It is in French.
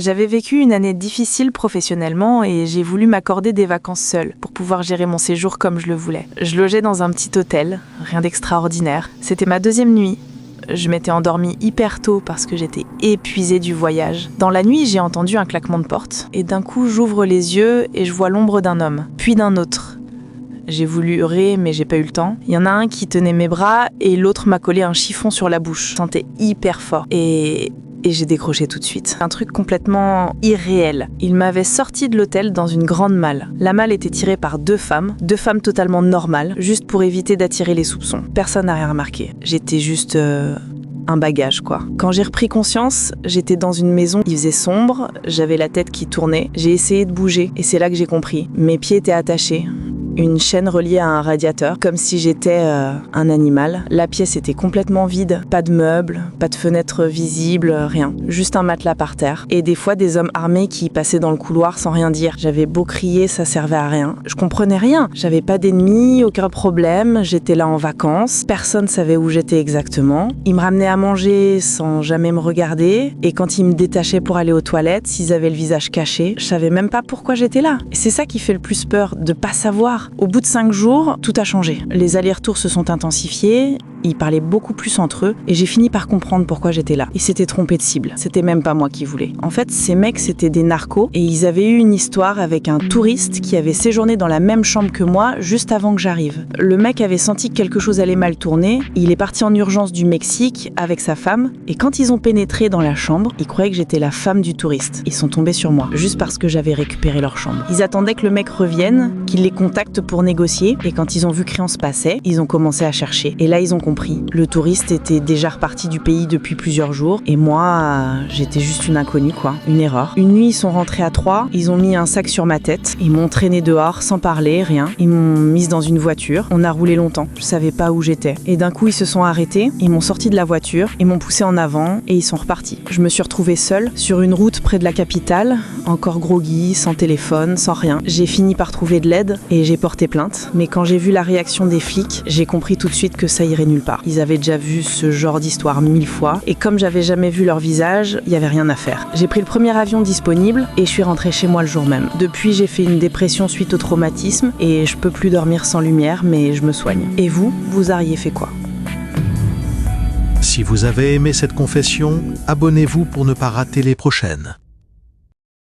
J'avais vécu une année difficile professionnellement et j'ai voulu m'accorder des vacances seule pour pouvoir gérer mon séjour comme je le voulais. Je logeais dans un petit hôtel, rien d'extraordinaire. C'était ma deuxième nuit. Je m'étais endormie hyper tôt parce que j'étais épuisée du voyage. Dans la nuit, j'ai entendu un claquement de porte et d'un coup, j'ouvre les yeux et je vois l'ombre d'un homme, puis d'un autre. J'ai voulu hurler, mais j'ai pas eu le temps. Il y en a un qui tenait mes bras et l'autre m'a collé un chiffon sur la bouche. Je sentais hyper fort et j'ai décroché tout de suite. Un truc complètement irréel. Il m'avait sorti de l'hôtel dans une grande malle. La malle était tirée par deux femmes totalement normales, juste pour éviter d'attirer les soupçons. Personne n'a rien remarqué. J'étais juste un bagage, quoi. Quand j'ai repris conscience, j'étais dans une maison, il faisait sombre, j'avais la tête qui tournait. J'ai essayé de bouger et c'est là que j'ai compris. Mes pieds étaient attachés. Une chaîne reliée à un radiateur, comme si j'étais un animal. La pièce était complètement vide, pas de meubles, pas de fenêtres visibles, rien. Juste un matelas par terre. Et des fois, des hommes armés qui passaient dans le couloir sans rien dire. J'avais beau crier, ça servait à rien. Je comprenais rien. J'avais pas d'ennemis, aucun problème. J'étais là en vacances. Personne savait où j'étais exactement. Ils me ramenaient à manger sans jamais me regarder. Et quand ils me détachaient pour aller aux toilettes, s'ils avaient le visage caché, je savais même pas pourquoi j'étais là. Et c'est ça qui fait le plus peur, de pas savoir. Au bout de 5 jours, tout a changé. Les allers-retours se sont intensifiés, ils parlaient beaucoup plus entre eux, et j'ai fini par comprendre pourquoi j'étais là. Ils s'étaient trompés de cible. C'était même pas moi qui voulais. En fait, ces mecs, c'était des narcos, et ils avaient eu une histoire avec un touriste qui avait séjourné dans la même chambre que moi, juste avant que j'arrive. Le mec avait senti que quelque chose allait mal tourner, il est parti en urgence du Mexique avec sa femme, et quand ils ont pénétré dans la chambre, ils croyaient que j'étais la femme du touriste. Ils sont tombés sur moi, juste parce que j'avais récupéré leur chambre. Ils attendaient que le mec revienne, qu'il les contacte pour négocier, et quand ils ont vu que rien se passait, ils ont commencé à chercher. Et là, ils ont compris. Le touriste était déjà reparti du pays depuis plusieurs jours, et moi, j'étais juste une inconnue, quoi. Une erreur. Une nuit, ils sont rentrés à 3, ils ont mis un sac sur ma tête, ils m'ont traîné dehors sans parler, rien. Ils m'ont mise dans une voiture, on a roulé longtemps, je savais pas où j'étais. Et d'un coup, ils se sont arrêtés, ils m'ont sorti de la voiture, ils m'ont poussé en avant, et ils sont repartis. Je me suis retrouvée seule, sur une route près de la capitale, encore groggy, sans téléphone, sans rien. J'ai fini par trouver de l'aide, et j'ai porté plainte, mais quand j'ai vu la réaction des flics, j'ai compris tout de suite que ça irait nulle part. Ils avaient déjà vu ce genre d'histoire 1000 fois, et comme j'avais jamais vu leur visage, il y avait rien à faire. J'ai pris le premier avion disponible, et je suis rentrée chez moi le jour même. Depuis, j'ai fait une dépression suite au traumatisme, et je peux plus dormir sans lumière, mais je me soigne. Et vous auriez fait quoi ? Si vous avez aimé cette confession, abonnez-vous pour ne pas rater les prochaines.